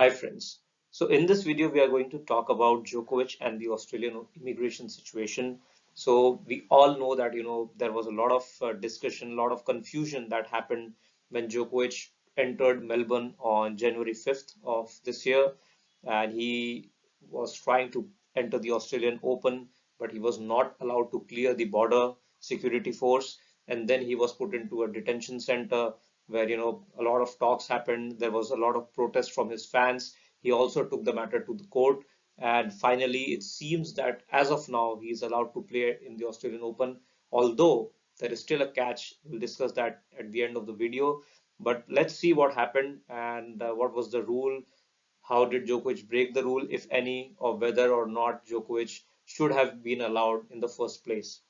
Hi friends. So in this video we are going to talk about Djokovic and the Australian immigration situation. So we all know that there was a lot of discussion, a lot of confusion that happened when Djokovic entered Melbourne on January 5th of this year, and he was trying to enter the Australian Open, but he was not allowed to clear the border security force, and then he was put into a detention center where a lot of talks happened. There was a lot of protest from his fans. He also took the matter to the court, and finally it seems that as of now he is allowed to play in the Australian Open, although there is still a catch. We'll discuss that at the end of the video, but let's see what happened and what was the rule. How did Djokovic break the rule, if any, or whether or not Djokovic should have been allowed in the first place?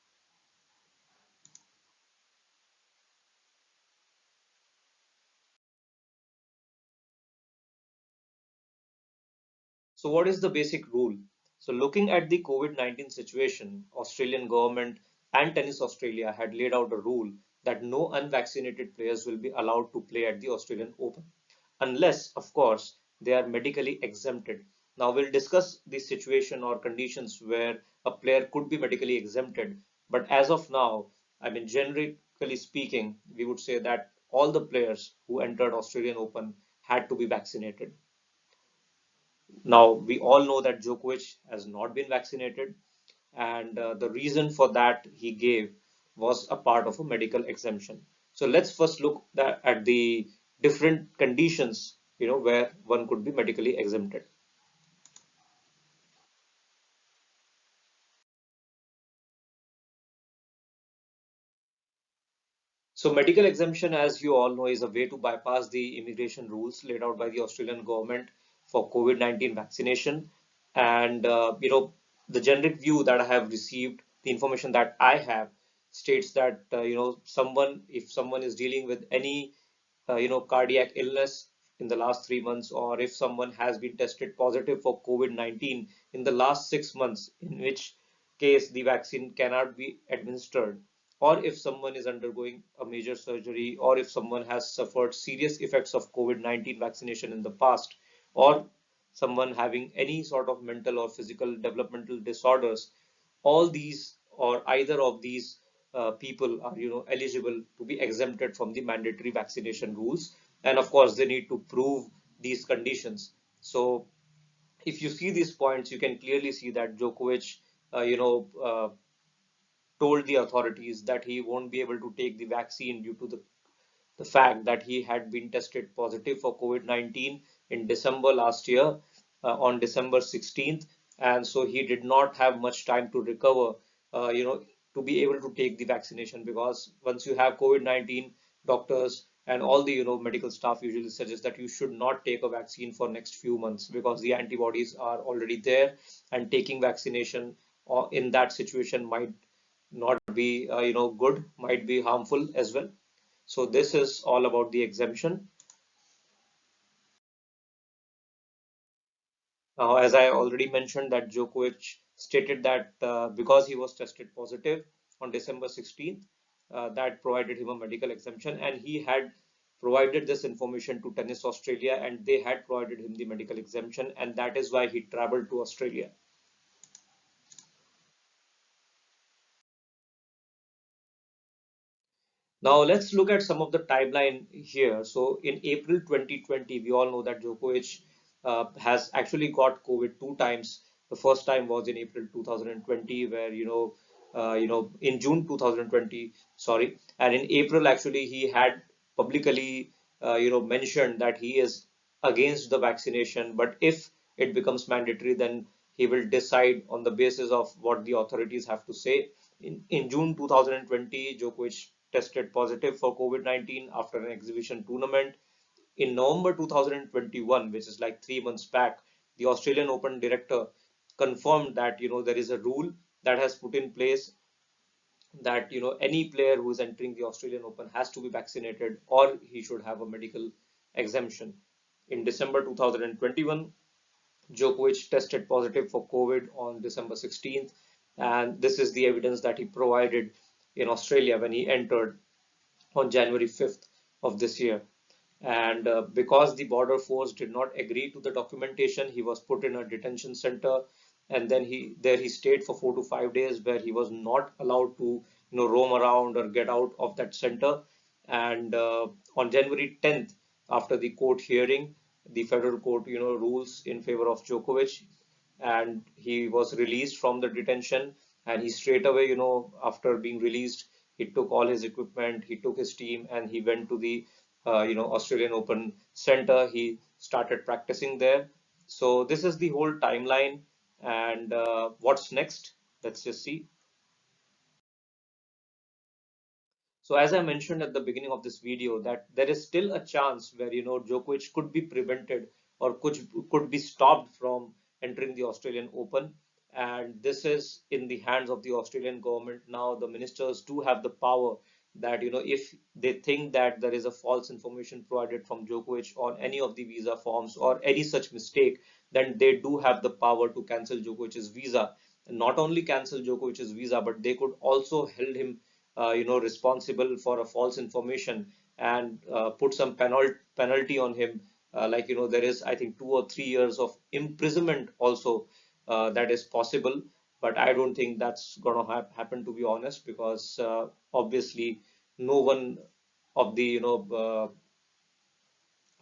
So what is the basic rule? So looking at the COVID-19 situation, Australian government and Tennis Australia had laid out a rule that no unvaccinated players will be allowed to play at the Australian Open, unless, of course, they are medically exempted. Now we'll discuss the situation or conditions where a player could be medically exempted. But as of now, I mean, generically speaking, we would say that all the players who entered Australian Open had to be vaccinated. Now, we all know that Djokovic has not been vaccinated, and the reason for that he gave was a part of a medical exemption. So let's first look at the different conditions, where one could be medically exempted. So medical exemption, as you all know, is a way to bypass the immigration rules laid out by the Australian government for COVID-19 vaccination. And, the generic view that I have received, the information that I have states that, if someone is dealing with any, cardiac illness in the last 3 months, or if someone has been tested positive for COVID-19 in the last 6 months, in which case the vaccine cannot be administered, or if someone is undergoing a major surgery, or if someone has suffered serious effects of COVID-19 vaccination in the past, or someone having any sort of mental or physical developmental disorders, all these or either of these people are eligible to be exempted from the mandatory vaccination rules, and of course they need to prove these conditions. So if you see these points, you can clearly see that Djokovic told the authorities that he won't be able to take the vaccine due to the fact that he had been tested positive for COVID-19 in December last year, on December 16th. And so he did not have much time to recover, uh, you know, to be able to take the vaccination, because once you have COVID-19, doctors and all the medical staff usually suggest that you should not take a vaccine for next few months, because the antibodies are already there, and taking vaccination in that situation might not be good, might be harmful as well. So this is all about the exemption. Now, as I already mentioned, that Djokovic stated that because he was tested positive on December 16th, that provided him a medical exemption, and he had provided this information to Tennis Australia, and they had provided him the medical exemption, and that is why he traveled to Australia. Now let's look at some of the timeline here. So in April 2020, we all know that Djokovic has actually got COVID two times. The first time was in April 2020, where in June 2020, sorry, and in April actually he had publicly mentioned that he is against the vaccination, but if it becomes mandatory, then he will decide on the basis of what the authorities have to say. In June 2020, Djokovic tested positive for COVID-19 after an exhibition tournament. In November 2021, which is like 3 months back, the Australian Open director confirmed that there is a rule that has put in place that any player who is entering the Australian Open has to be vaccinated, or he should have a medical exemption. In December 2021, Djokovic tested positive for COVID on December 16th, and this is the evidence that he provided in Australia when he entered on January 5th of this year. And because the border force did not agree to the documentation, he was put in a detention center, and then he stayed for 4 to 5 days, where he was not allowed to roam around or get out of that center. And on January 10th, after the court hearing, the federal court rules in favor of Djokovic, and he was released from the detention. And he straight away, after being released, he took all his equipment, he took his team, and he went to the Australian Open Center. He started practicing there. So this is the whole timeline. And what's next? Let's just see. So as I mentioned at the beginning of this video, that there is still a chance where Djokovic could be prevented or could be stopped from entering the Australian Open, and this is in the hands of the Australian government. Now the ministers do have the power that if they think that there is a false information provided from Djokovic on any of the visa forms or any such mistake, then they do have the power to cancel Djokovic's visa. And not only cancel Djokovic's visa, but they could also hold him responsible for a false information, and put some penalty on him. Like there is, I think, 2 or 3 years of imprisonment also that is possible. But I don't think that's gonna happen, to be honest, because obviously no one of the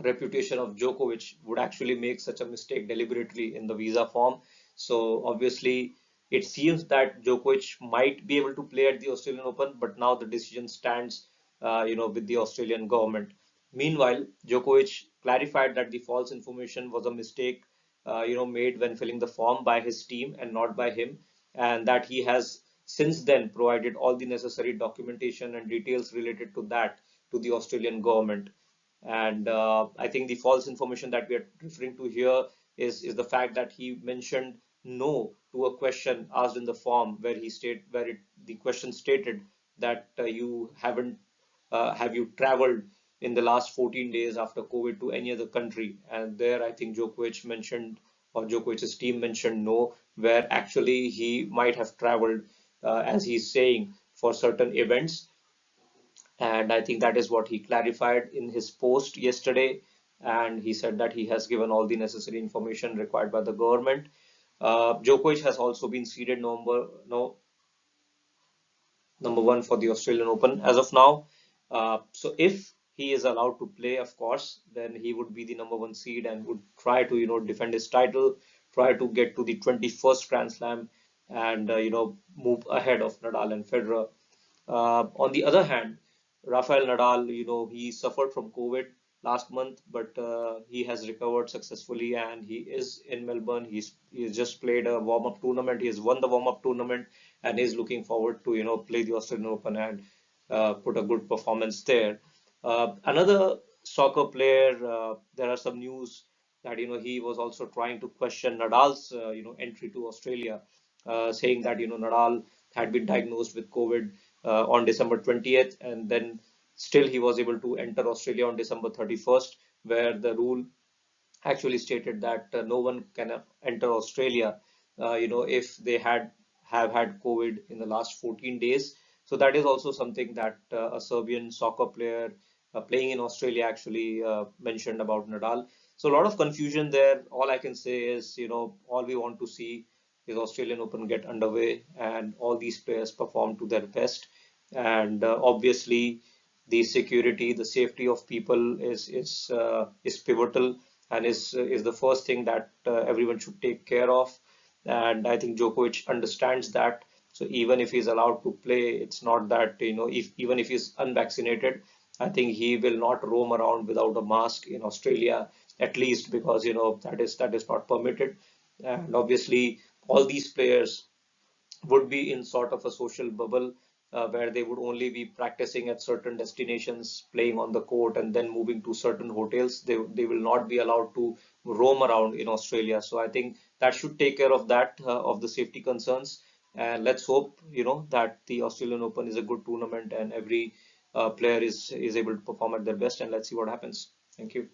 reputation of Djokovic would actually make such a mistake deliberately in the visa form. So obviously, it seems that Djokovic might be able to play at the Australian Open, but now the decision stands, with the Australian government. Meanwhile, Djokovic clarified that the false information was a mistake, made when filling the form by his team and not by him, and that he has since then provided all the necessary documentation and details related to that to the Australian government. And I think the false information that we are referring to here is the fact that he mentioned no to a question asked in the form, where the question stated that you haven't have you traveled in the last 14 days after COVID to any other country? And there I think Djokovic mentioned, or Djokovic's team mentioned no, where actually he might have traveled, as he's saying, for certain events. And I think that is what he clarified in his post yesterday. And he said that he has given all the necessary information required by the government. Djokovic has also been seeded number one for the Australian Open as of now. So if he is allowed to play, of course, then he would be the number one seed and would try to defend his title, try to get to the 21st Grand Slam, and move ahead of Nadal and Federer. On the other hand, Rafael Nadal, he suffered from COVID last month, but he has recovered successfully, and he is in Melbourne. He's just played a warm-up tournament. He has won the warm-up tournament, and he's looking forward to play the Australian Open and put a good performance there. Another soccer player, there are some news that he was also trying to question Nadal's entry to Australia, saying that Nadal had been diagnosed with COVID on December 20th, and then still he was able to enter Australia on December 31st, where the rule actually stated that no one can enter Australia, if they have had COVID in the last 14 days. So that is also something that a Serbian soccer player playing in Australia actually mentioned about Nadal. So a lot of confusion there. All I can say is, all we want to see is Australian Open get underway and all these players perform to their best. And obviously, the security, the safety of people is pivotal, and is the first thing that everyone should take care of. And I think Djokovic understands that. So even if he's allowed to play, it's not that if even if he's unvaccinated, I think he will not roam around without a mask in Australia, at least, because that is not permitted. And obviously, all these players would be in sort of a social bubble, where they would only be practicing at certain destinations, playing on the court, and then moving to certain hotels. They will not be allowed to roam around in Australia. So I think that should take care of that, of the safety concerns. And let's hope that the Australian Open is a good tournament and every player is able to perform at their best. And let's see what happens. Thank you.